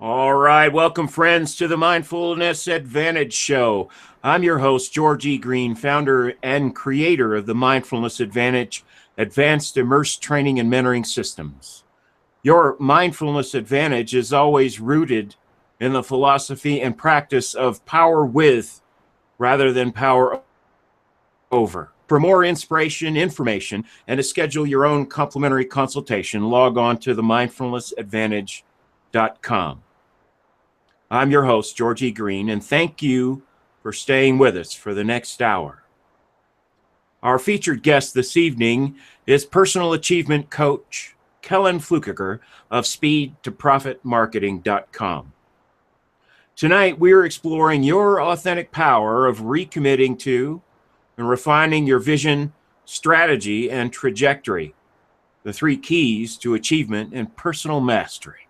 All right, welcome friends to the Mindfulness Advantage Show. I'm your host, George E. Green, founder and creator of the Mindfulness Advantage Advanced Immersed Training and Mentoring Systems. Your Mindfulness Advantage is always rooted in the philosophy and practice of power with rather than power over. For more inspiration, information, and to schedule your own complimentary consultation, log on to themindfulnessadvantage.com. I'm your host, George E. Green, and thank you for staying with us for the next hour. Our featured guest this evening is personal achievement coach Kellan Fluckiger of speedtoprofitmarketing.com. Tonight, we're exploring your authentic power of recommitting to and refining your vision, strategy, and trajectory, the three keys to achievement and personal mastery.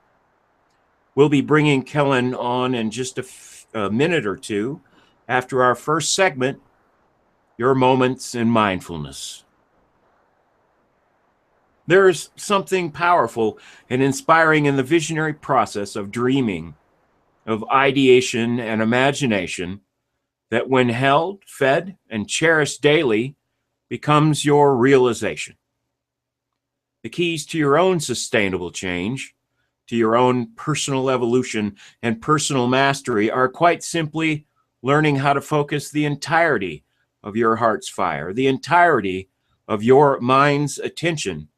We'll be bringing Kellan on in just a minute or two after our first segment, Your Moments in Mindfulness. There's something powerful and inspiring in the visionary process of dreaming, of ideation and imagination that when held, fed, and cherished daily becomes your realization. The keys to your own sustainable change, to your own personal evolution and personal mastery are quite simply learning how to focus the entirety of your heart's fire, the entirety of your mind's attention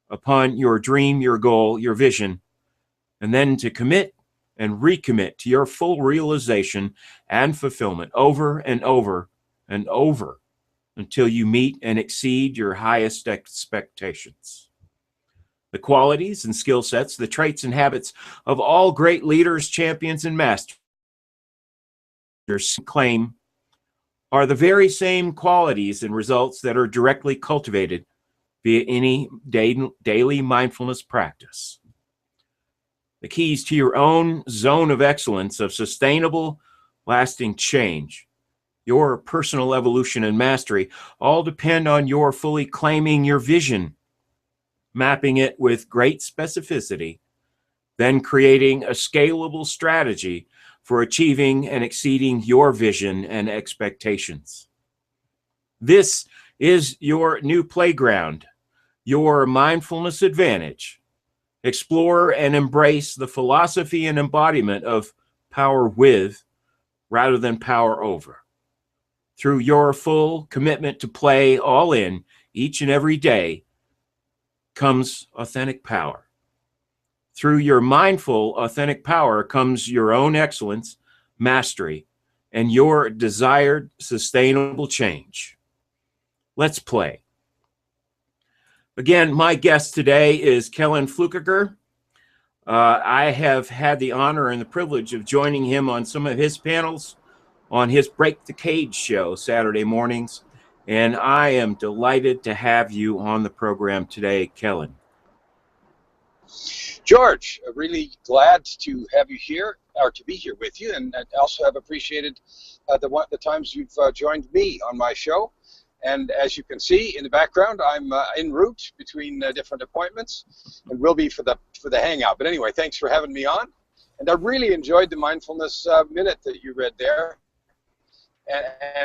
upon your dream, your goal, your vision, and then to commit and recommit to your full realization and fulfillment over and over and over until you meet and exceed your highest expectations. The qualities and skill sets, the traits and habits of all great leaders, champions, and masters claim are the very same qualities and results that are directly cultivated via any daily mindfulness practice. The keys to your own zone of excellence of sustainable, lasting change, your personal evolution and mastery, all depend on your fully claiming your vision, mapping it with great specificity, then creating a scalable strategy for achieving and exceeding your vision and expectations. This is your new playground, your mindfulness advantage. Explore and embrace the philosophy and embodiment of power with rather than power over. Through your full commitment to play all in each and every day, comes authentic power. Through your mindful, authentic power comes your own excellence, mastery, and your desired sustainable change. Let's play. Again, my guest today is Kellan Fluckiger. I have had the honor and the privilege of joining him on some of his panels on his Break the Cage show Saturday mornings. And I am delighted to have you on the program today, Kellan. George, really glad to have you here, or to be here with you, and I also have appreciated the times you've joined me on my show. And as you can see in the background, I'm en route between different appointments, and will be for the hangout. But anyway, thanks for having me on, and I really enjoyed the mindfulness minute that you read there.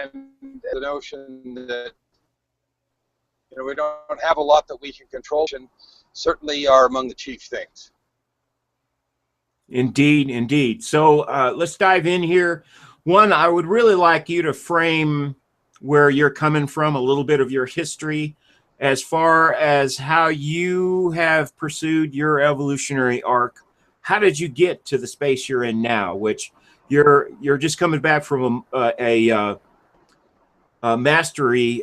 And the notion that we don't have a lot that we can control, and certainly are among the chief things. Indeed, indeed. So let's dive in here. One, I would really like you to frame where you're coming from, a little bit of your history, as far as how you have pursued your evolutionary arc. How did you get to the space you're in now, which you're just coming back from a mastery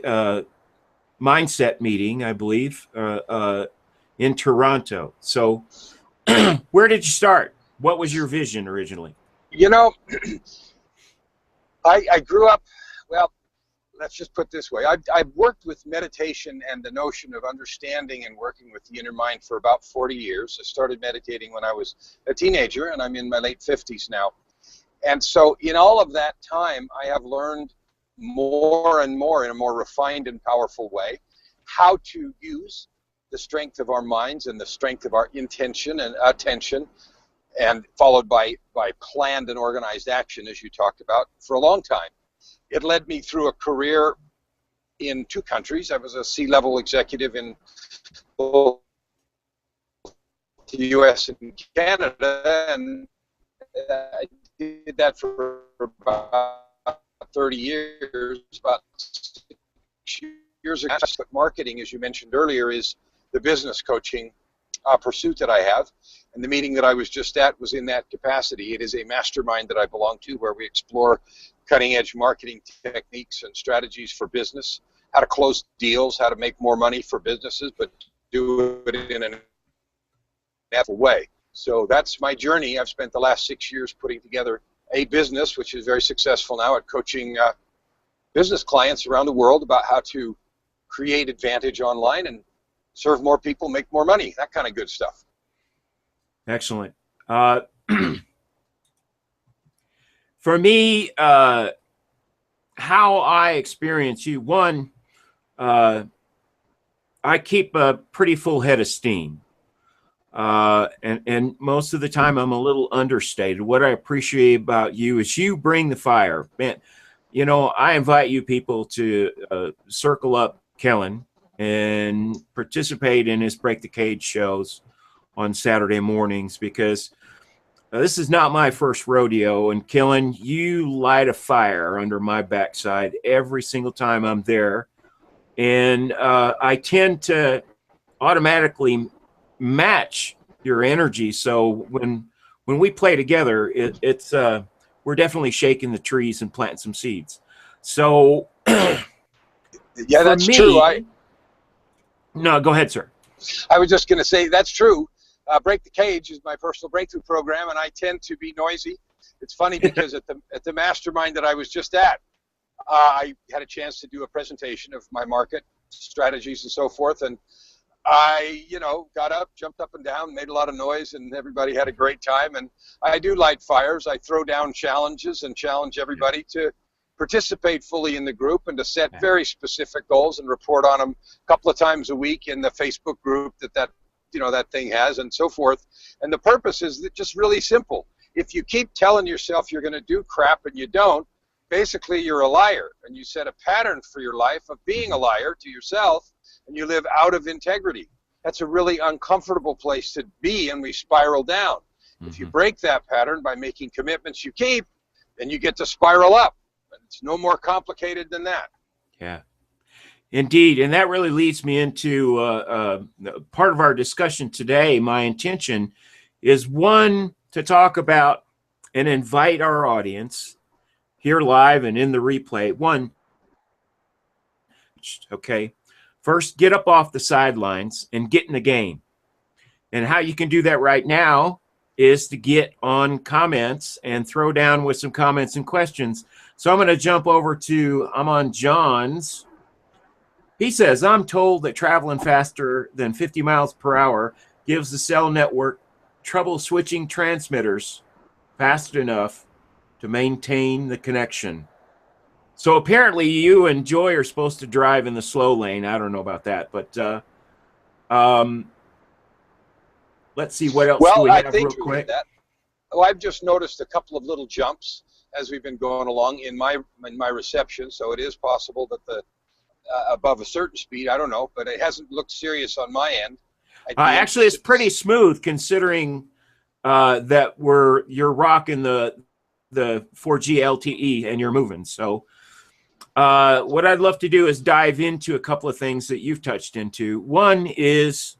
mindset meeting, I believe, in Toronto. So where did you start? What was your vision originally? I grew up, well, let's just put it this way. I've worked with meditation and the notion of understanding and working with the inner mind for about 40 years. I started meditating when I was a teenager, and I'm in my late 50s now. And so in all of that time, I have learned more and more in a more refined and powerful way how to use the strength of our minds and the strength of our intention and attention and followed by planned and organized action, as you talked about, for a long time. It led me through a career in 2 countries. I was a C-level executive in both the U.S. and Canada, and I did that for about 30 years. About 6 years ago, but marketing, as you mentioned earlier, is the business coaching pursuit that I have. And the meeting that I was just at was in that capacity. It is a mastermind that I belong to, where we explore cutting-edge marketing techniques and strategies for business, how to close deals, how to make more money for businesses, but do it in an ethical way. So that's my journey. I've spent the last 6 years putting together a business, which is very successful now, at coaching business clients around the world about how to create advantage online and serve more people, make more money, that kind of good stuff. Excellent. For me, how I experience you, one, I keep a pretty full head of steam. And most of the time I'm a little understated. What I appreciate about you is you bring the fire. Man, you know, I invite you people to circle up Kellan and participate in his Break the Cage shows on Saturday mornings, because this is not my first rodeo. And Kellan, you light a fire under my backside every single time I'm there. And I tend to automatically match your energy. So when we play together, it's we're definitely shaking the trees and planting some seeds. So yeah, that's true. No, go ahead, sir. I was just going to say that's true. Break the Cage is my personal breakthrough program, and I tend to be noisy. It's funny because at the mastermind that I was just at, I had a chance to do a presentation of my market strategies and so forth, and I, got up, jumped up and down, made a lot of noise, and everybody had a great time. And I do light fires. I throw down challenges and challenge everybody to participate fully in the group and to set very specific goals and report on them a couple of times a week in the Facebook group that thing has, and so forth. And the purpose is just really simple. If you keep telling yourself you're going to do crap and you don't, basically you're a liar, and you set a pattern for your life of being a liar to yourself, and you live out of integrity. That's a really uncomfortable place to be, and we spiral down. Mm-hmm. If you break that pattern by making commitments you keep, then you get to spiral up. It's no more complicated than that. Yeah, indeed. And that really leads me into part of our discussion today. My intention is, one, to talk about and invite our audience here live and in the replay. One, okay, first, get up off the sidelines and get in the game. And how you can do that right now is to get on comments and throw down with some comments and questions. So I'm going to jump over to, I'm on John's. He says, I'm told that traveling faster than 50 miles per hour gives the cell network trouble switching transmitters fast enough to maintain the connection. So apparently you and Joy are supposed to drive in the slow lane. I don't know about that, but let's see what else do we have real quick. I've just noticed a couple of little jumps as we've been going along in my reception. So it is possible that the above a certain speed, I don't know, but it hasn't looked serious on my end. Actually, it's pretty smooth considering that you're rocking the 4G LTE and you're moving. So what I'd love to do is dive into a couple of things that you've touched into. One is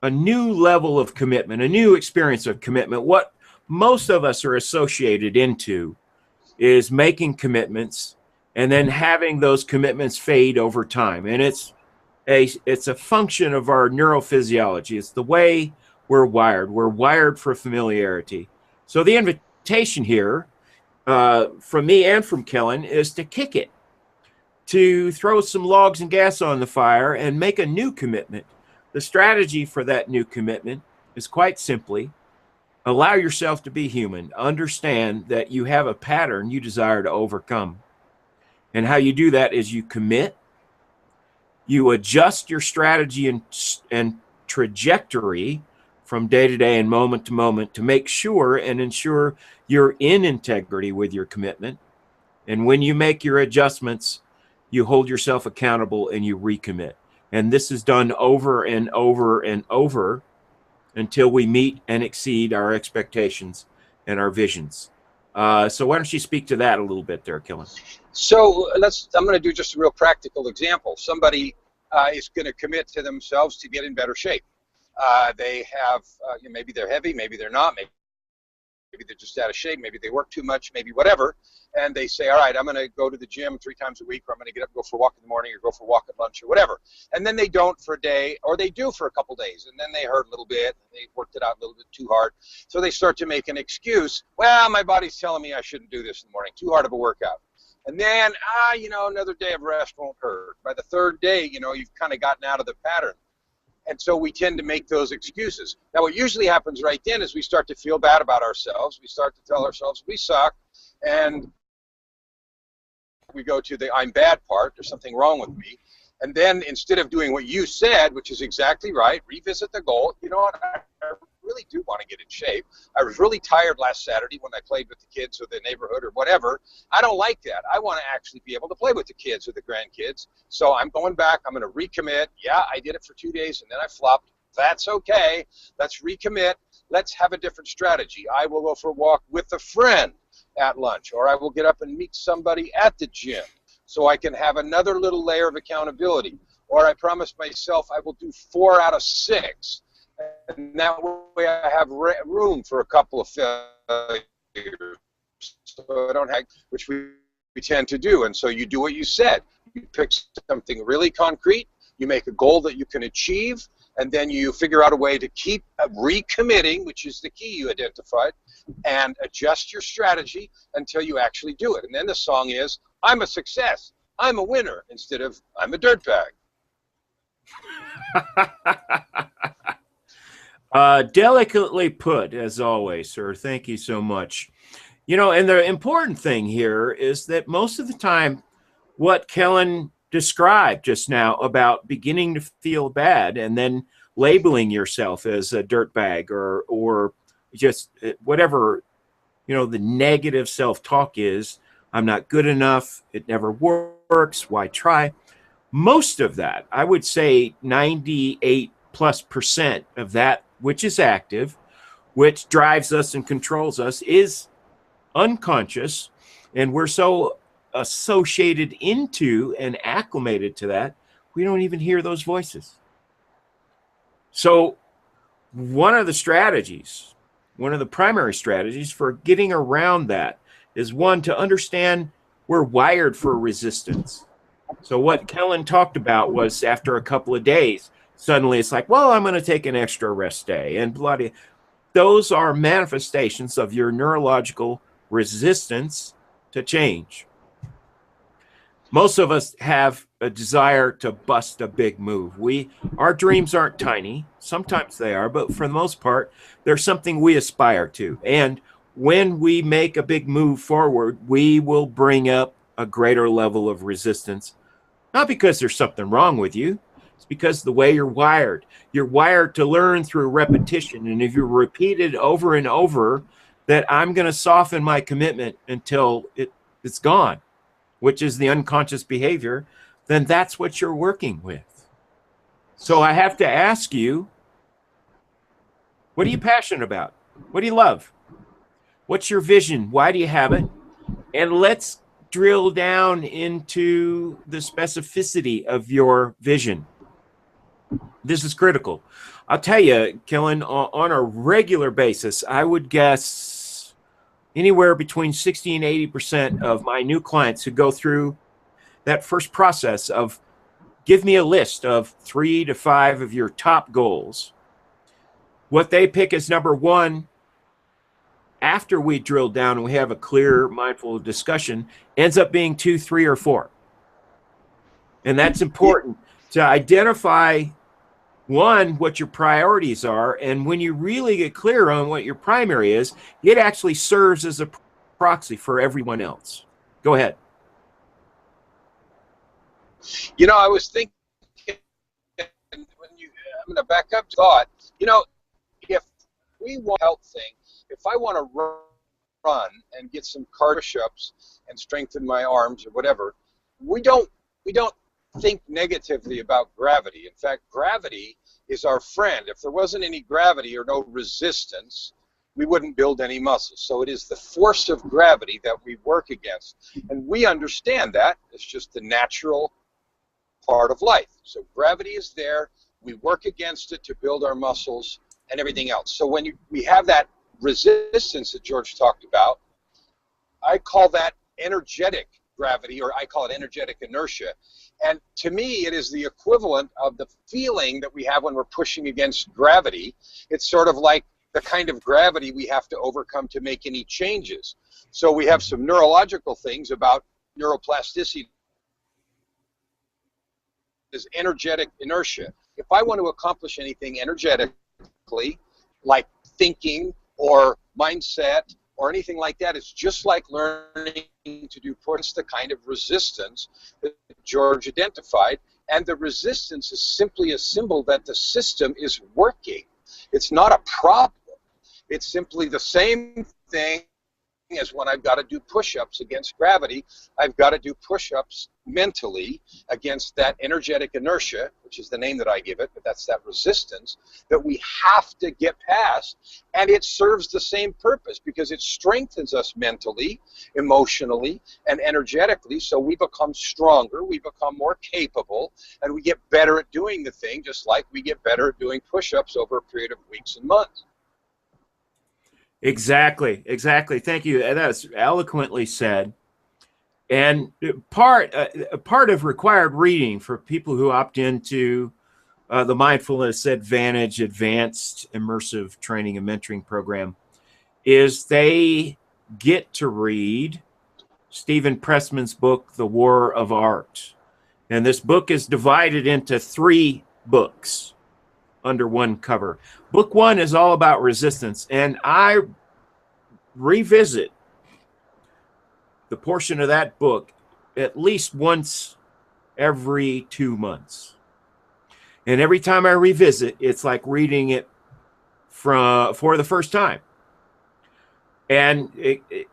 a new level of commitment, a new experience of commitment. What most of us are associated into is making commitments and then having those commitments fade over time. And it's a function of our neurophysiology. It's the way we're wired. We're wired for familiarity. So the invitation here from me and from Kellan is to kick it, to throw some logs and gas on the fire and make a new commitment. The strategy for that new commitment is quite simply, allow yourself to be human. Understand that you have a pattern you desire to overcome. And how you do that is you commit, you adjust your strategy and trajectory from day to day and moment to moment to make sure and ensure you're in integrity with your commitment. And when you make your adjustments, you hold yourself accountable and you recommit. And this is done over and over and over until we meet and exceed our expectations and our visions. So why don't you speak to that a little bit there, Kellan? So I'm going to do just a real practical example. Somebody is going to commit to themselves to get in better shape. They have, maybe they're heavy, maybe they're not, maybe they're just out of shape, maybe they work too much, maybe whatever, and they say, all right, I'm going to go to the gym 3 times a week, or I'm going to get up and go for a walk in the morning, or go for a walk at lunch, or whatever. And then they don't for a day, or they do for a couple days, and then they hurt a little bit, and they worked it out a little bit too hard. So they start to make an excuse. Well, my body's telling me I shouldn't do this in the morning, too hard of a workout. And then, another day of rest won't hurt. By the 3rd day, you've kind of gotten out of the pattern. And so we tend to make those excuses. Now, what usually happens right then is we start to feel bad about ourselves. We start to tell ourselves we suck, and we go to the I'm bad part. There's something wrong with me. And then instead of doing what you said, which is exactly right, revisit the goal. You know what? I really do want to get in shape. I was really tired last Saturday when I played with the kids or the neighborhood or whatever. I don't like that. I want to actually be able to play with the kids or the grandkids. So I'm going back. I'm going to recommit. Yeah, I did it for 2 days and then I flopped. That's okay. Let's recommit. Let's have a different strategy. I will go for a walk with a friend at lunch, or I will get up and meet somebody at the gym so I can have another little layer of accountability. Or I promise myself I will do 4 out of 6. And that way I have room for a couple of failures. So I don't have, which we tend to do. And so you do what you said. You pick something really concrete. You make a goal that you can achieve. And then you figure out a way to keep recommitting, which is the key you identified, and adjust your strategy until you actually do it. And then the song is, I'm a success. I'm a winner, instead of I'm a dirtbag. Delicately put, as always, sir. Thank you so much. And the important thing here is that most of the time, what Kellan described just now about beginning to feel bad and then labeling yourself as a dirtbag or just whatever, the negative self-talk is, I'm not good enough, it never works, why try? Most of that, I would say 98+% of that, which is active, which drives us and controls us, is unconscious, and we're so associated into and acclimated to that, we don't even hear those voices. So one of the primary strategies for getting around that is, one, to understand we're wired for resistance. So what Kellan talked about was, after a couple of days, suddenly it's like, well, I'm going to take an extra rest day and bloody. Those are manifestations of your neurological resistance to change. Most of us have a desire to bust a big move. Our dreams aren't tiny. Sometimes they are, but for the most part, they're something we aspire to. And when we make a big move forward, we will bring up a greater level of resistance. Not because there's something wrong with you. It's because the way you're wired. You're wired to learn through repetition. And if you repeat it over and over, that I'm going to soften my commitment until it's gone, which is the unconscious behavior, then that's what you're working with. So I have to ask you, what are you passionate about? What do you love? What's your vision? Why do you have it? And let's drill down into the specificity of your vision. This is critical. I'll tell you, Kellan, on a regular basis, I would guess anywhere between 60 and 80% of my new clients who go through that first process of give me a list of 3 to 5 of your top goals. What they pick as number 1, after we drill down and we have a clear, mindful discussion, ends up being 2, 3, or 4. And that's important to identify, one, what your priorities are. And when you really get clear on what your primary is, it actually serves as a proxy for everyone else. Go ahead. I was thinking, I'm going to back up to thought, if we want a health thing, if I want to run and get some push-ups and strengthen my arms or whatever, we don't think negatively about gravity. In fact, gravity is our friend. If there wasn't any gravity or no resistance, we wouldn't build any muscles. So it is the force of gravity that we work against. And we understand that. It's just the natural part of life. So gravity is there. We work against it to build our muscles and everything else. So when we have that resistance that George talked about, I call that energetic gravity, or I call it energetic inertia. And to me, it is the equivalent of the feeling that we have when we're pushing against gravity. It's sort of like the kind of gravity we have to overcome to make any changes. So we have some neurological things about neuroplasticity. Is energetic inertia. If I want to accomplish anything energetically, like thinking or mindset or anything like that, it's just like learning to do push, the kind of resistance that George identified. And the resistance is simply a symbol that the system is working. It's not a problem. It's simply the same thing as when I've got to do push-ups against gravity. I've got to do push-ups mentally against that energetic inertia, which is the name that I give it, but that's that resistance that we have to get past. And it serves the same purpose because it strengthens us mentally, emotionally, and energetically, so we become stronger, we become more capable, and we get better at doing the thing, just like we get better at doing push-ups over a period of weeks and months. Exactly. Thank you. And that's eloquently said. And part of required reading for people who opt into the Mindfulness Advantage Advanced Immersive Training and Mentoring Program is they get to read Stephen Pressman's book, The War of Art. And this book is divided into 3 books under one cover. Book 1 is all about resistance, and I revisit the portion of that book at least once every 2 months. And every time I revisit, it's like reading it for the first time. And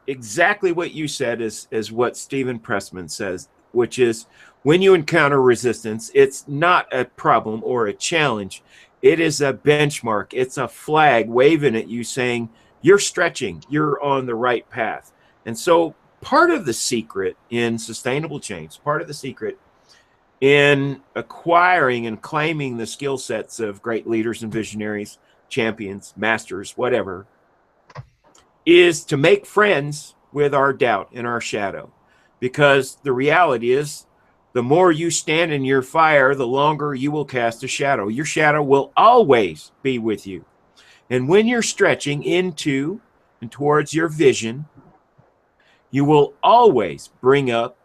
exactly what you said is what Stephen Pressman says, which is when you encounter resistance, it's not a problem or a challenge. It is a benchmark. It's a flag waving at you saying, you're stretching, you're on the right path. And so part of the secret in sustainable change, part of the secret in acquiring and claiming the skill sets of great leaders and visionaries, champions, masters, whatever, is to make friends with our doubt and our shadow. Because the reality is, the more you stand in your fire, the longer you will cast a shadow. Your shadow will always be with you. And when you're stretching into and towards your vision, you will always bring up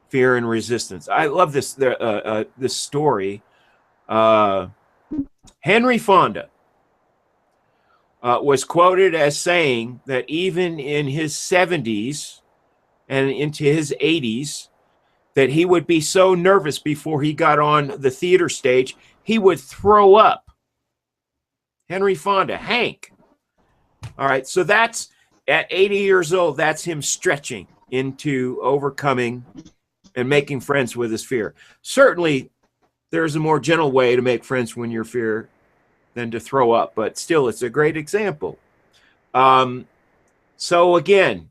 fear and resistance. I love this story. Henry Fonda was quoted as saying that even in his 70s and into his 80s, that he would be so nervous before he got on the theater stage, he would throw up. Henry Fonda, Hank. All right, so that's at 80 years old, that's him stretching into overcoming and making friends with his fear. Certainly, there's a more gentle way to make friends when you're fear than to throw up, but still, it's a great example. So again,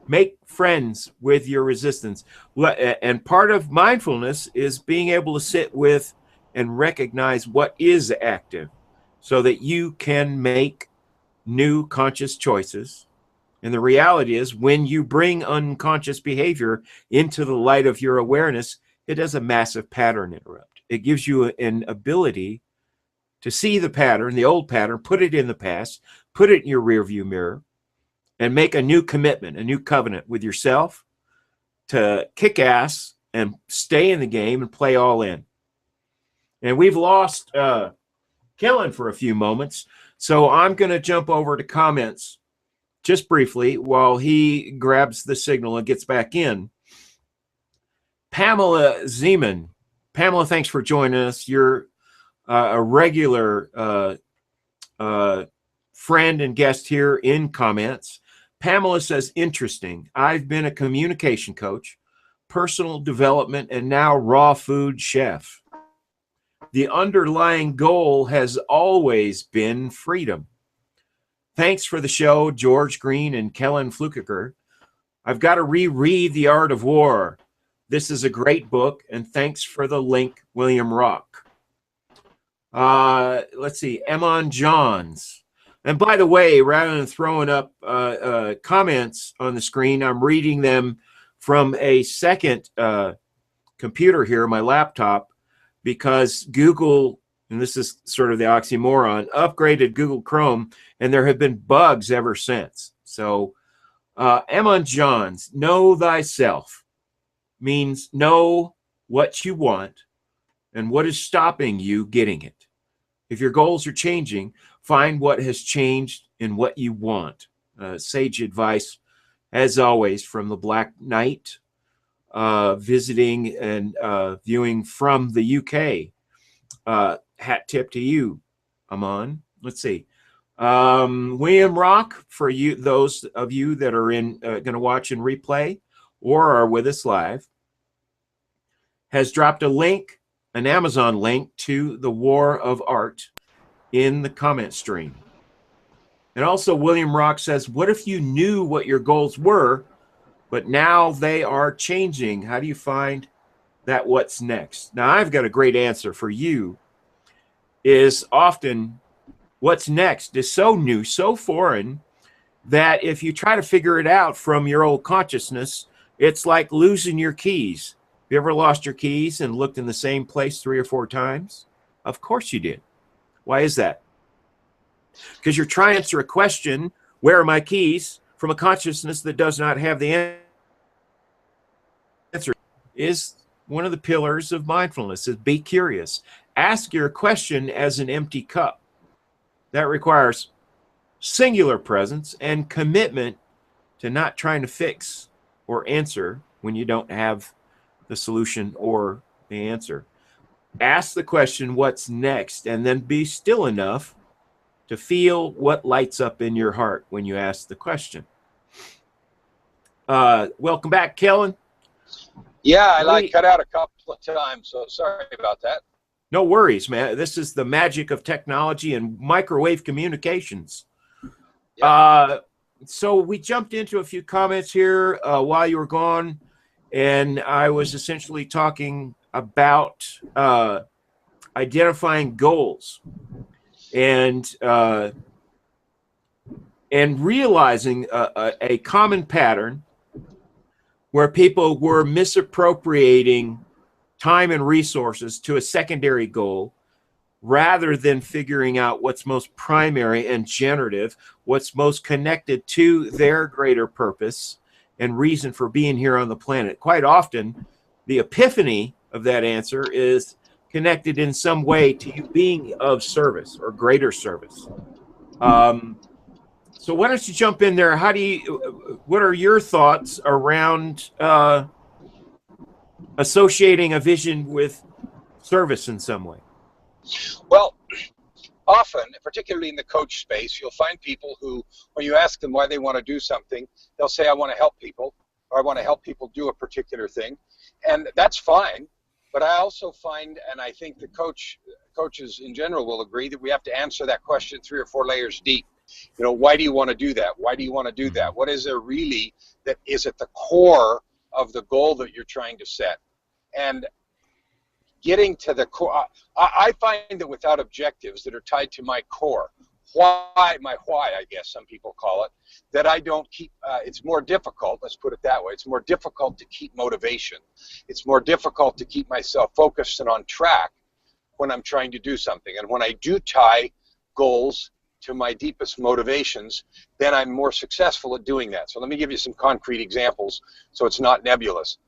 make friends with your resistance. And part of mindfulness is being able to sit with and recognize what is active so that you can make new conscious choices. And the reality is, when you bring unconscious behavior into the light of your awareness, it does a massive pattern interrupt. It gives you an ability to see the pattern, the old pattern, put it in the past, put it in your rearview mirror, and make a new commitment, a new covenant with yourself to kick ass and stay in the game and play all in. And we've lost Kellan for a few moments, so I'm going to jump over to comments just briefly while he grabs the signal and gets back in. Pamela Zeman. Pamela, thanks for joining us. You're a regular friend and guest here in comments. Pamela says, interesting. I've been a communication coach, personal development, and now raw food chef. The underlying goal has always been freedom. Thanks for the show, George Green and Kellan Fluckiger. I've got to reread The Art of War. This is a great book, and thanks for the link, William Rock. Let's see, Emon Johns. And by the way, rather than throwing up comments on the screen, I'm reading them from a second computer here, my laptop, because Google, and this is sort of the oxymoron, upgraded Google Chrome, and there have been bugs ever since. So, Emon Johns, know thyself means know what you want and what is stopping you getting it. If your goals are changing, find what has changed and what you want. Sage advice, as always, from the Black Knight, visiting and viewing from the UK. Hat tip to you, Amon. Let's see. William Rock, for you, those of you that are going to watch and replay or are with us live, has dropped a link, an Amazon link to The War of Art in the comment stream. And also William Rock says, what if you knew what your goals were, but now they are changing? How do you find that what's next? Now, I've got a great answer for you. Is often what's next is so new, so foreign, that if you try to figure it out from your old consciousness, it's like losing your keys. You ever lost your keys and looked in the same place 3 or 4 times? Of course you did. Why is that? Because you're trying to answer a question, where are my keys, from a consciousness that does not have the answer. Is one of the pillars of mindfulness is be curious. Ask your question as an empty cup. That requires singular presence and commitment to not trying to fix or answer when you don't have the solution or the answer. Ask the question, what's next? And then be still enough to feel what lights up in your heart when you ask the question. Welcome back, Kellan. Yeah, I cut out a couple of times, so sorry about that. No worries, man. This is the magic of technology and microwave communications. Yeah. So we jumped into a few comments here while you were gone, and I was essentially talking about identifying goals and realizing a common pattern where people were misappropriating time and resources to a secondary goal rather than figuring out what's most primary and generative, what's most connected to their greater purpose and reason for being here on the planet. Quite often, the epiphany of that answer is connected in some way to you being of service or greater service. So why don't you jump in there? What are your thoughts around associating a vision with service in some way? Well, often, particularly in the coach space, you'll find people who, when you ask them why they want to do something, they'll say, I want to help people, or I want to help people do a particular thing. And that's fine. But I also find, and I think the coaches in general will agree, that we have to answer that question 3 or 4 layers deep. You know, why do you want to do that? Why do you want to do that? What is there really that is at the core of the goal that you're trying to set? And getting to the core, I find that without objectives that are tied to my core, my why, I guess some people call it, that I don't keep, it's more difficult, let's put it that way, it's more difficult to keep motivation. It's more difficult to keep myself focused and on track when I'm trying to do something. And when I do tie goals to my deepest motivations, then I'm more successful at doing that. So let me give you some concrete examples so it's not nebulous.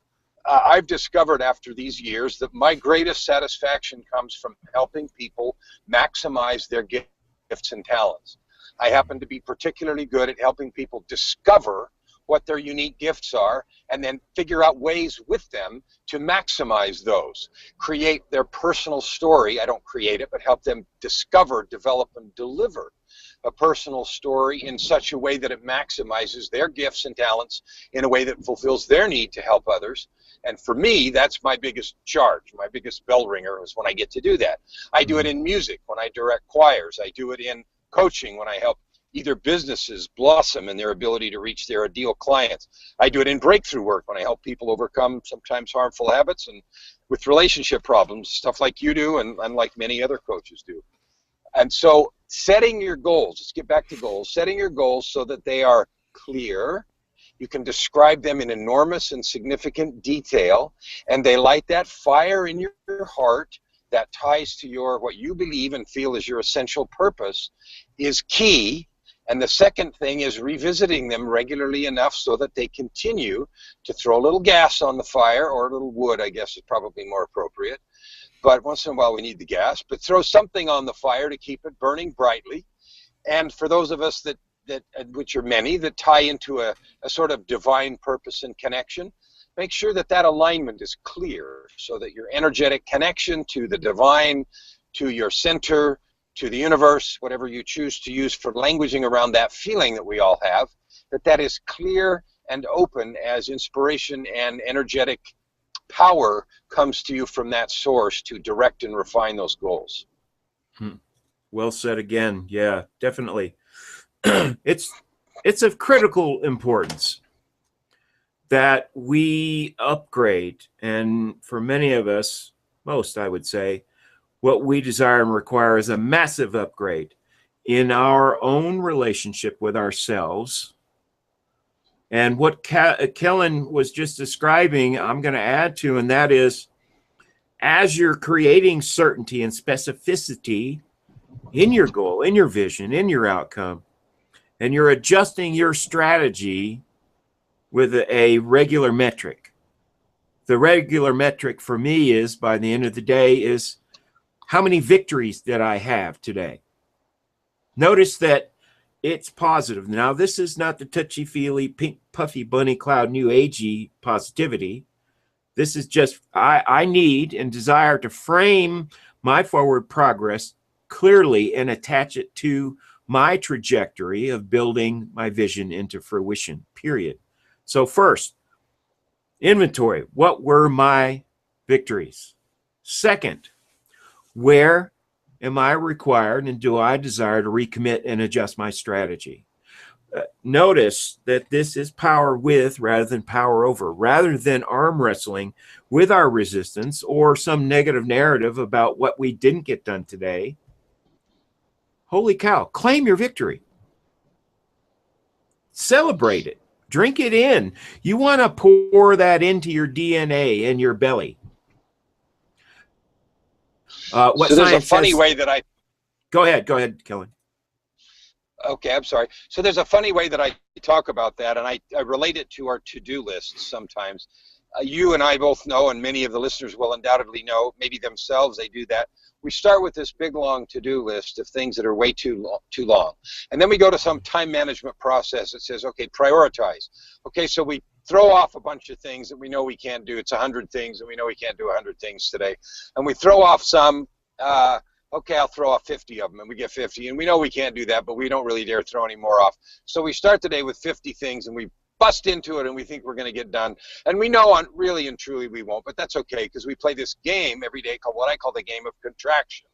I've discovered after these years that my greatest satisfaction comes from helping people maximize their gifts and talents. I happen to be particularly good at helping people discover what their unique gifts are and then figure out ways with them to maximize those, create their personal story. I don't create it, but help them discover, develop, and deliver a personal story in such a way that it maximizes their gifts and talents in a way that fulfills their need to help others. And for me, that's my biggest charge. My biggest bell ringer is when I get to do that. I do it in music when I direct choirs. I do it in coaching when I help either businesses blossom in their ability to reach their ideal clients. I do it in breakthrough work when I help people overcome sometimes harmful habits and with relationship problems, stuff like you do and like many other coaches do. And so setting your goals, let's get back to goals, setting your goals so that they are clear. You can describe them in enormous and significant detail, and they light that fire in your heart that ties to your what you believe and feel is your essential purpose is key. And the second thing is revisiting them regularly enough so that they continue to throw a little gas on the fire, or a little wood, I guess is probably more appropriate. But once in a while we need the gas, but throw something on the fire to keep it burning brightly. And for those of us that which are many, that tie into a sort of divine purpose and connection, make sure that that alignment is clear so that your energetic connection to the divine, to your center, to the universe, whatever you choose to use for languaging around that feeling that we all have, that is clear and open as inspiration and energetic power comes to you from that source to direct and refine those goals. Well said again. Yeah, definitely. It's of critical importance that we upgrade, and for many of us, most I would say, what we desire and require is a massive upgrade in our own relationship with ourselves. And what Kellan was just describing, I'm going to add to, and that is, as you're creating certainty and specificity in your goal, in your vision, in your outcome, and you're adjusting your strategy with a regular metric. The regular metric for me is, by the end of the day, is how many victories did I have today? Notice that it's positive. Now, this is not the touchy-feely, pink, puffy, bunny cloud, new agey positivity. This is just, I need and desire to frame my forward progress clearly and attach it to my trajectory of building my vision into fruition, period. So first, inventory. What were my victories? Second, where am I required and do I desire to recommit and adjust my strategy? Notice that this is power with rather than power over, rather than arm wrestling with our resistance or some negative narrative about what we didn't get done today. Holy cow, claim your victory. Celebrate it. Drink it in. You want to pour that into your DNA and your belly. So there's a funny way that I... Go ahead, Kellan. Okay, I'm sorry. So there's a funny way that I talk about that, and I relate it to our to-do lists sometimes. You and I both know, and many of the listeners will undoubtedly know, maybe themselves they do that. We start with this big, long to-do list of things that are way too long. And then we go to some time management process that says, okay, prioritize. Okay, so we throw off a bunch of things that we know we can't do. It's 100 things, and we know we can't do 100 things today. And we throw off some, okay, I'll throw off 50 of them, and we get 50. And we know we can't do that, but we don't really dare throw any more off. So we start the day with 50 things, and we bust into it, and we think we're going to get done. And we know really and truly we won't, but that's okay, because we play this game every day called what I call the game of contraction.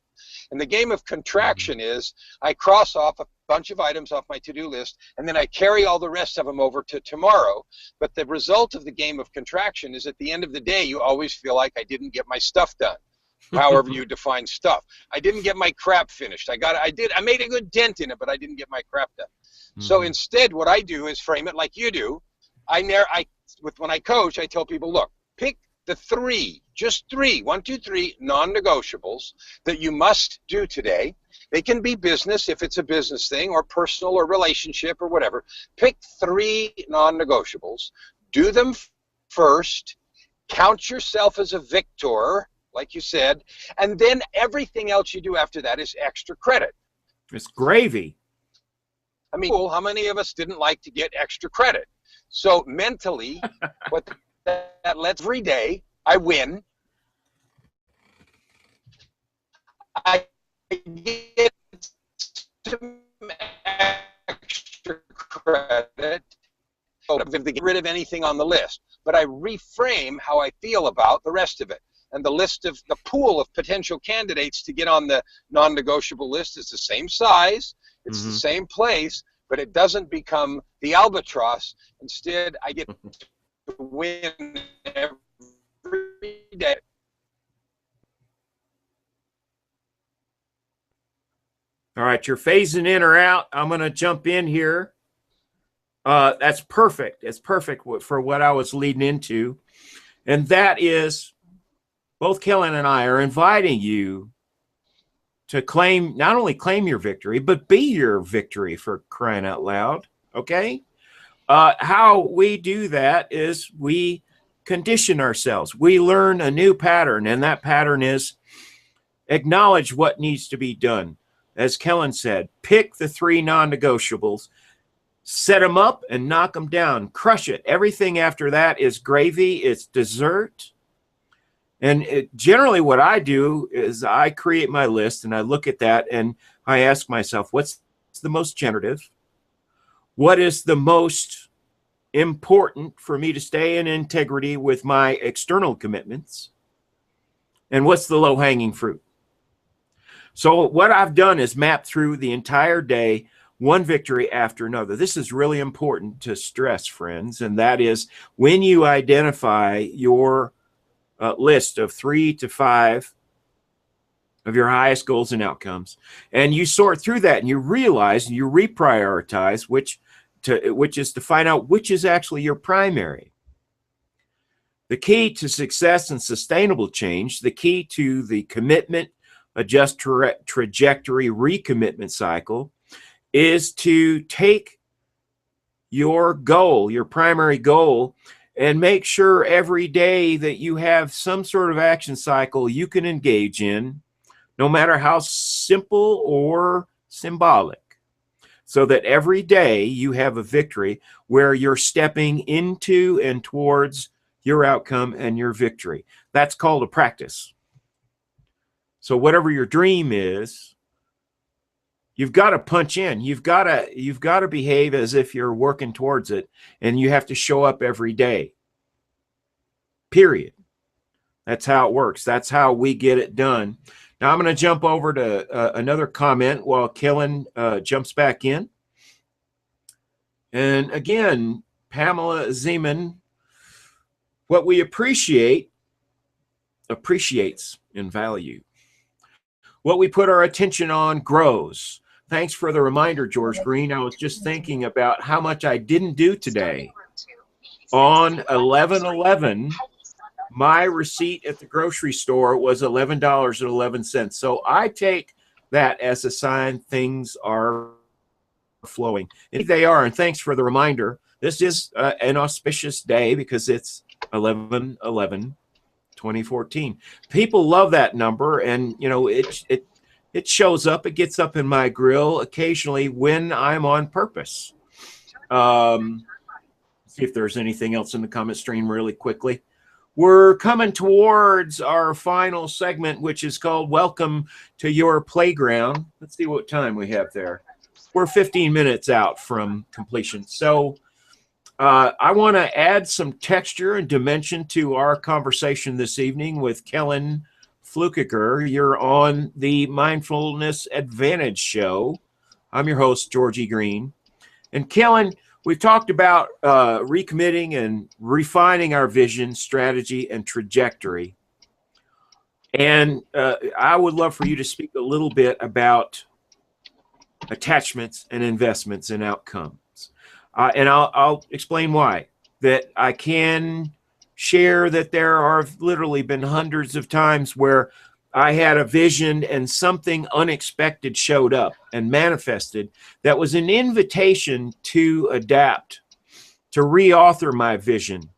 And the game of contraction is I cross off a bunch of items off my to-do list, and then I carry all the rest of them over to tomorrow. But the result of the game of contraction is at the end of the day, you always feel like I didn't get my stuff done. However you define stuff. I didn't get my crap finished. I made a good dent in it, but I didn't get my crap done. So instead, what I do is frame it like you do. When I coach, I tell people, look, pick the just three, 1, 2, 3 non-negotiables that you must do today. They can be business if it's a business thing, or personal, or relationship, or whatever. Pick 3 non-negotiables. Do them first. Count yourself as a victor, like you said, and then everything else you do after that is extra credit. It's gravy. I mean, how many of us didn't like to get extra credit? So mentally, what that lets every day, I win. I get some credit, to get rid of anything on the list, but I reframe how I feel about the rest of it. And the list of the pool of potential candidates to get on the non-negotiable list is the same size, it's the same place, but it doesn't become the albatross. Instead, I get to win every day. All right, you're phasing in or out. I'm going to jump in here. That's perfect. It's perfect for what I was leading into. And that is, both Kellan and I are inviting you to claim, not only claim your victory, but be your victory, for crying out loud. Okay? How we do that is we condition ourselves. We learn a new pattern, and that pattern is acknowledge what needs to be done. As Kellan said, pick the 3 non-negotiables, set them up and knock them down, crush it. Everything after that is gravy, it's dessert. And generally what I do is I create my list and I look at that and I ask myself, what's the most generative? What is the most important for me to stay in integrity with my external commitments? And what's the low-hanging fruit? So what I've done is map through the entire day, one victory after another. This is really important to stress, friends, and that is when you identify your list of 3 to 5 of your highest goals and outcomes, and you sort through that and you realize and you reprioritize, which is to find out which is actually your primary. The key to success and sustainable change, the key to the commitment, adjust trajectory, recommitment cycle, is to take your goal, your primary goal, and make sure every day that you have some sort of action cycle you can engage in, no matter how simple or symbolic, so that every day you have a victory where you're stepping into and towards your outcome and your victory. That's called a practice. So whatever your dream is, you've got to punch in. You've got to behave as if you're working towards it, and you have to show up every day. Period. That's how it works. That's how we get it done. Now I'm going to jump over to another comment while Kellan jumps back in. And again, Pamela Zeman, what we appreciates in value. What we put our attention on grows. Thanks for the reminder, George Green. I was just thinking about how much I didn't do today. On 11/11, my receipt at the grocery store was $11.11. So I take that as a sign things are flowing. And they are, and thanks for the reminder. This is an auspicious day because it's 11/11/2014. People love that number, and you know it shows up. It gets up in my grill occasionally when I'm on purpose. See if there's anything else in the comment stream really quickly. We're coming towards our final segment, which is called Welcome to Your Playground. Let's see what time we have there. We're 15 minutes out from completion. So I want to add some texture and dimension to our conversation this evening with Kellan Fluckiger. You're on the Mindfulness Advantage show. I'm your host, Georgie Green. And Kellan, we've talked about recommitting and refining our vision, strategy, and trajectory. And I would love for you to speak a little bit about attachments and investments and outcomes. And I'll explain why. That I can share that there are literally been hundreds of times where I had a vision and something unexpected showed up and manifested that was an invitation to adapt, to reauthor my vision,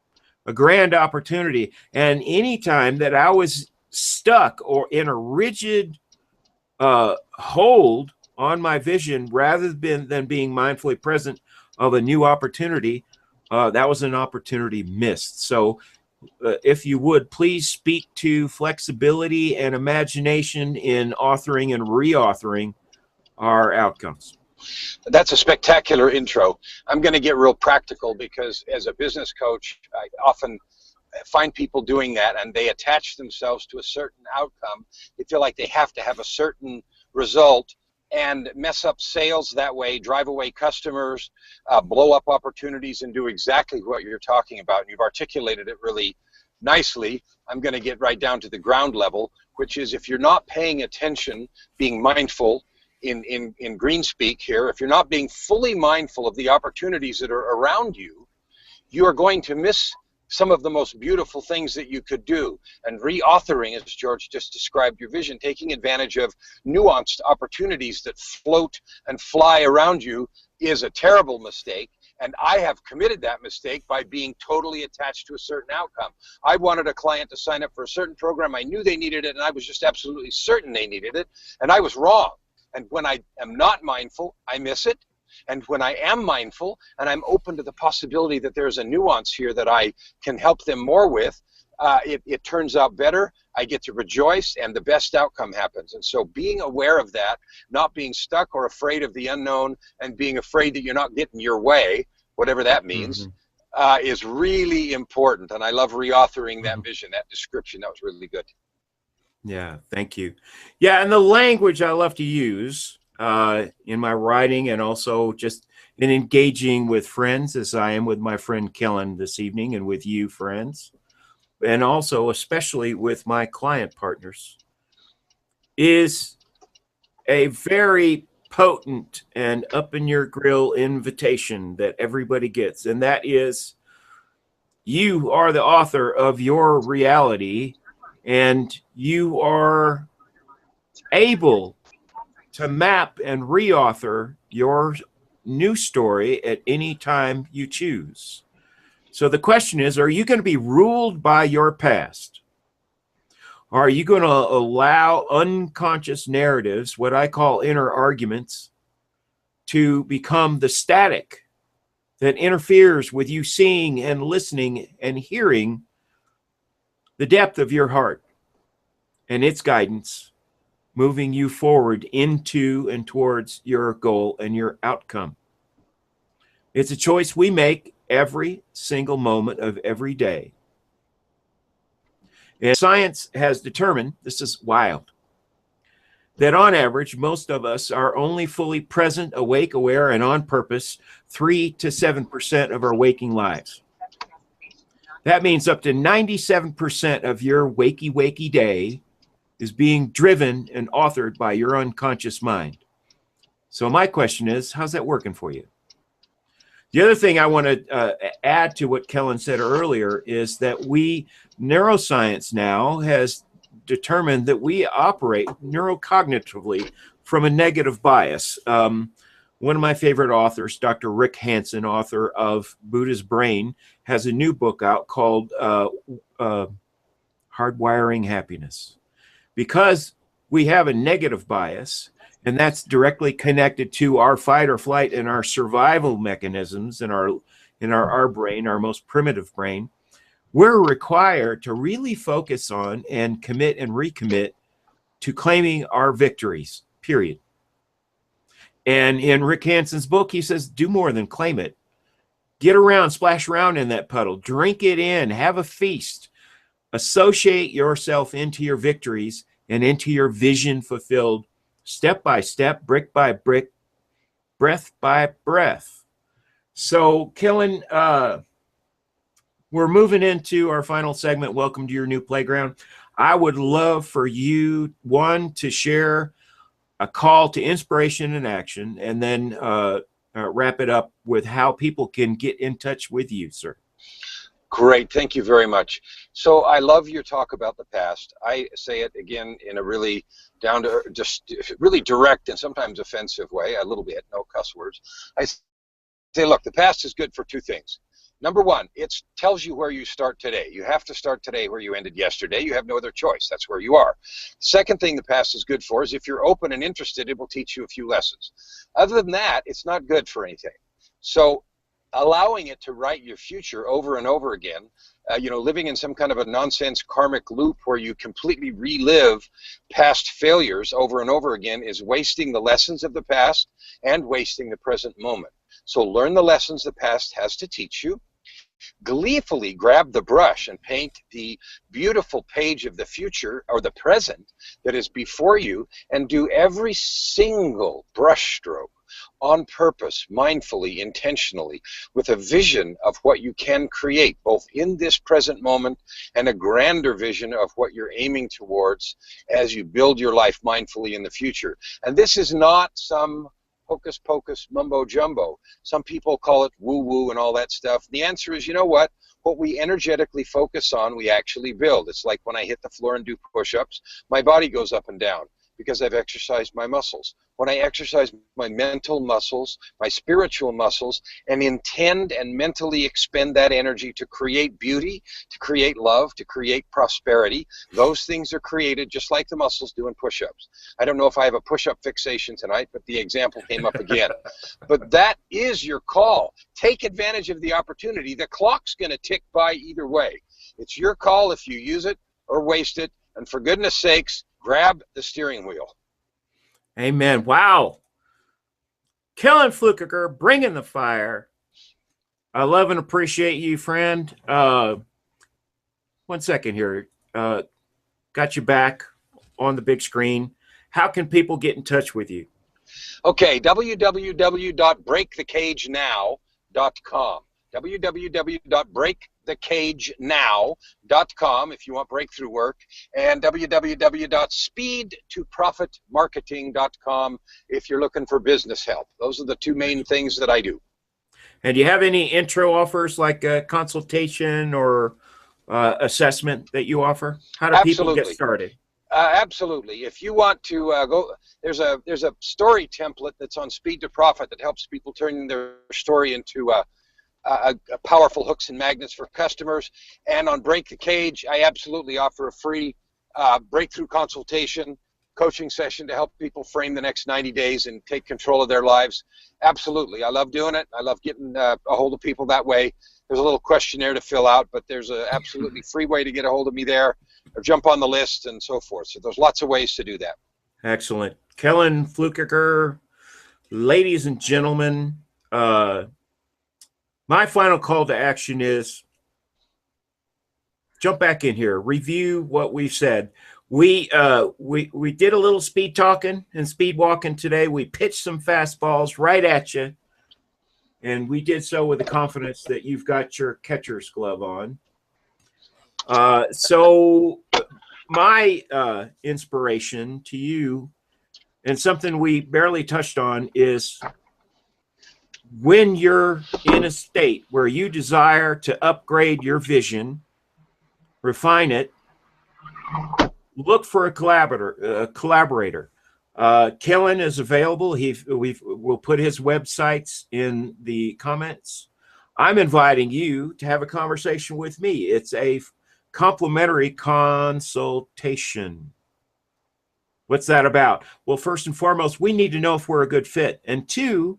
a grand opportunity. And anytime that I was stuck or in a rigid hold on my vision rather than being mindfully present of a new opportunity, that was an opportunity missed. So if you would, please speak to flexibility and imagination in authoring and reauthoring our outcomes. That's a spectacular intro. I'm going to get real practical because as a business coach, I often find people doing that, and they attach themselves to a certain outcome. They feel like they have to have a certain result and mess up sales that way, drive away customers, blow up opportunities, and do exactly what you're talking about. And you've articulated it really nicely. I'm going to get right down to the ground level, which is if you're not paying attention, being mindful in green speak here, if you're not being fully mindful of the opportunities that are around you, you are going to miss some of the most beautiful things that you could do. And reauthoring, as George just described your vision, taking advantage of nuanced opportunities that float and fly around you is a terrible mistake. And I have committed that mistake by being totally attached to a certain outcome. I wanted a client to sign up for a certain program. I knew they needed it, and I was just absolutely certain they needed it, and I was wrong. And when I am not mindful, I miss it. And when I am mindful and I'm open to the possibility that there's a nuance here that I can help them more with, it turns out better. I get to rejoice, and the best outcome happens. And so being aware of that, not being stuck or afraid of the unknown, and being afraid that you're not getting your way, whatever that means, is really important. And I love reauthoring that vision, that description. That was really good. Yeah, thank you. Yeah, and the language I love to use in my writing, and also just in engaging with friends, as I am with my friend Kellan this evening, and with you, friends, and also especially with my client partners, is a very potent and up in your grill invitation that everybody gets. And that is, you are the author of your reality, and you are able to map and reauthor your new story at any time you choose. So the question is, are you going to be ruled by your past? Are you going to allow unconscious narratives, what I call inner arguments, to become the static that interferes with you seeing and listening and hearing the depth of your heart and its guidance, moving you forward into and towards your goal and your outcome? It's a choice we make every single moment of every day. And science has determined, this is wild, that on average, most of us are only fully present, awake, aware, and on purpose 3 to 7% of our waking lives. That means up to 97% of your wakey day is being driven and authored by your unconscious mind. So my question is, how's that working for you? The other thing I want to add to what Kellan said earlier is that neuroscience now has determined that we operate neurocognitively from a negative bias. One of my favorite authors, Dr. Rick Hanson, author of Buddha's Brain, has a new book out called Hardwiring Happiness. Because we have a negative bias, and that's directly connected to our fight or flight and our survival mechanisms in our brain, our most primitive brain, we're required to really focus on and commit and recommit to claiming our victories, period. And in Rick Hanson's book, he says, do more than claim it. Get around, splash around in that puddle, drink it in, have a feast, associate yourself into your victories and into your vision fulfilled step by step, brick by brick, breath by breath. So, Kellan, we're moving into our final segment. Welcome to your new playground. I would love for you, one, to share a call to inspiration and action, and then wrap it up with how people can get in touch with you, sir. Great, thank you very much. So I love your talk about the past. I say it again in a really down to just really direct and sometimes offensive way, a little bit, no cuss words. I say, look, the past is good for two things. Number one, it tells you where you start today. You have to start today where you ended yesterday. You have no other choice. That's where you are. Second thing the past is good for is if you're open and interested, it will teach you a few lessons. Other than that, it's not good for anything. So allowing it to write your future over and over again, living in some kind of a nonsense karmic loop where you completely relive past failures over and over again is wasting the lessons of the past and wasting the present moment. So learn the lessons the past has to teach you. Gleefully grab the brush and paint the beautiful page of the future or the present that is before you, and do every single brush stroke on purpose, mindfully, intentionally, with a vision of what you can create, both in this present moment and a grander vision of what you're aiming towards as you build your life mindfully in the future. And this is not some hocus pocus mumbo jumbo. Some people call it woo woo and all that stuff. The answer is, you know what? What we energetically focus on, we actually build. It's like when I hit the floor and do push-ups, my body goes up and down because I've exercised my muscles. When I exercise my mental muscles, my spiritual muscles, and intend and mentally expend that energy to create beauty, to create love, to create prosperity, those things are created just like the muscles do in push-ups. I don't know if I have a push-up fixation tonight, but the example came up again. But that is your call. Take advantage of the opportunity. The clock's going to tick by either way. It's your call if you use it or waste it, and for goodness sakes, grab the steering wheel. Amen. Wow. Kellan Fluckiger, bringing the fire. I love and appreciate you, friend. 1 second here. Got you back on the big screen. How can people get in touch with you? Okay, www.breakthecagenow.com. www.breakthecagenow.com if you want breakthrough work, and www.speedtoprofitmarketing.com if you're looking for business help. Those are the two main things that I do. And do you have any intro offers like a consultation or assessment that you offer? How do people get started? Absolutely. If you want to go, there's a story template that's on Speed to Profit that helps people turn their story into powerful hooks and magnets for customers. And on Break the Cage, I absolutely offer a free breakthrough consultation coaching session to help people frame the next 90 days and take control of their lives. Absolutely. I love doing it. I love getting a hold of people that way. There's a little questionnaire to fill out, but there's an absolutely free way to get a hold of me there, or jump on the list and so forth. So there's lots of ways to do that. Excellent. Kellan Fluckiger, ladies and gentlemen, my final call to action is jump back in here, review what we've said. We did a little speed talking and speed walking today. We pitched some fastballs right at you, and we did so with the confidence that you've got your catcher's glove on. So my inspiration to you, and something we barely touched on, is when you're in a state where you desire to upgrade your vision, refine it, look for a collaborator. Kellan is available. We'll put his websites in the comments. I'm inviting you to have a conversation with me. It's a complimentary consultation. What's that about? Well, first and foremost, we need to know if we're a good fit. And two,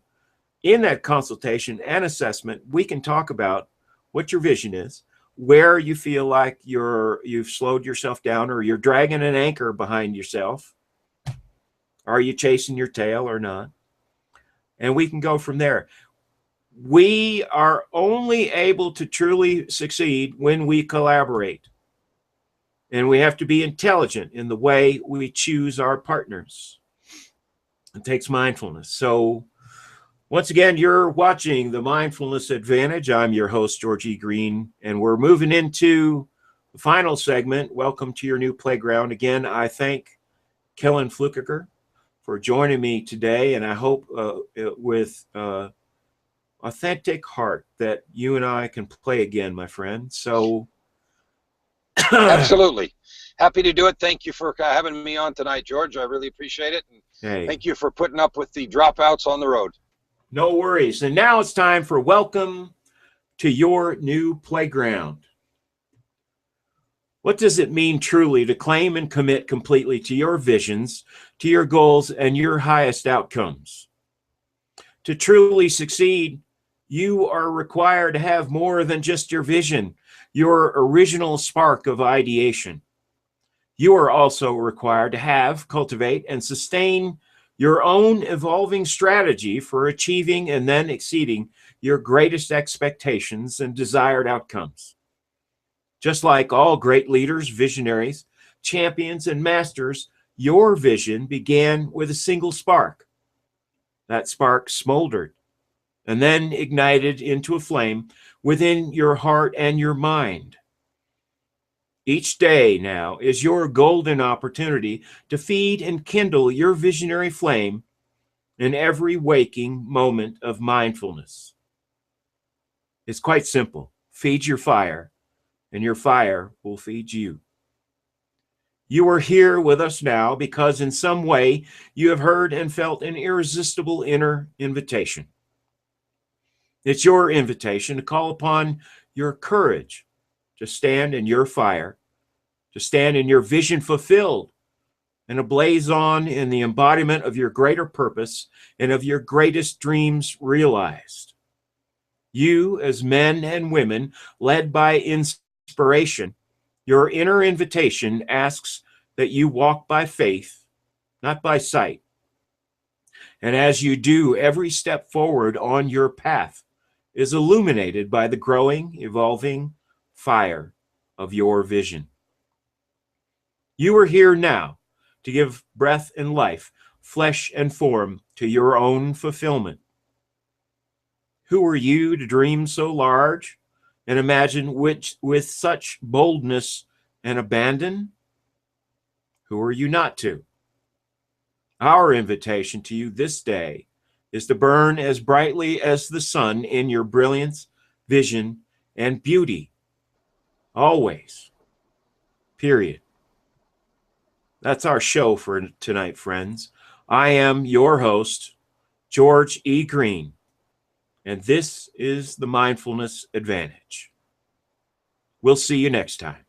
in that consultation and assessment, we can talk about what your vision is, where you feel like you've slowed yourself down, or you're dragging an anchor behind yourself. Are you chasing your tail or not? And we can go from there. We are only able to truly succeed when we collaborate. And we have to be intelligent in the way we choose our partners. It takes mindfulness. So once again, you're watching The Mindfulness Advantage. I'm your host, George E. Green, and we're moving into the final segment. Welcome to your new playground. Again, I thank Kellan Fluckiger for joining me today, and I hope with authentic heart that you and I can play again, my friend. So absolutely. Happy to do it. Thank you for having me on tonight, George. I really appreciate it. And thank you for putting up with the dropouts on the road. No worries. And now it's time for welcome to your new playground. What does it mean truly to claim and commit completely to your visions, to your goals, and your highest outcomes? To truly succeed, You are required to have more than just your vision, your original spark of ideation. You are also required to have, cultivate, and sustain your own evolving strategy for achieving and then exceeding your greatest expectations and desired outcomes. Just like all great leaders, visionaries, champions, and masters, your vision began with a single spark. That spark smoldered and then ignited into a flame within your heart and your mind. Each day now is your golden opportunity to feed and kindle your visionary flame in every waking moment of mindfulness. It's quite simple. Feed your fire, and your fire will feed you. You are here with us now because in some way you have heard and felt an irresistible inner invitation. It's your invitation to call upon your courage to stand in your fire, to stand in your vision fulfilled, and ablaze on in the embodiment of your greater purpose and of your greatest dreams realized. You, as men and women led by inspiration, your inner invitation asks that you walk by faith, not by sight. And as you do, every step forward on your path is illuminated by the growing, evolving fire of your vision. You are here now to give breath and life, flesh and form to your own fulfillment. Who are you to dream so large and imagine which with such boldness and abandon? Who are you not to? Our invitation to you this day is to burn as brightly as the sun in your brilliance, vision, and beauty. Always. Period. That's our show for tonight, friends. I am your host, George E. Green, and this is the Mindfulness Advantage. We'll see you next time.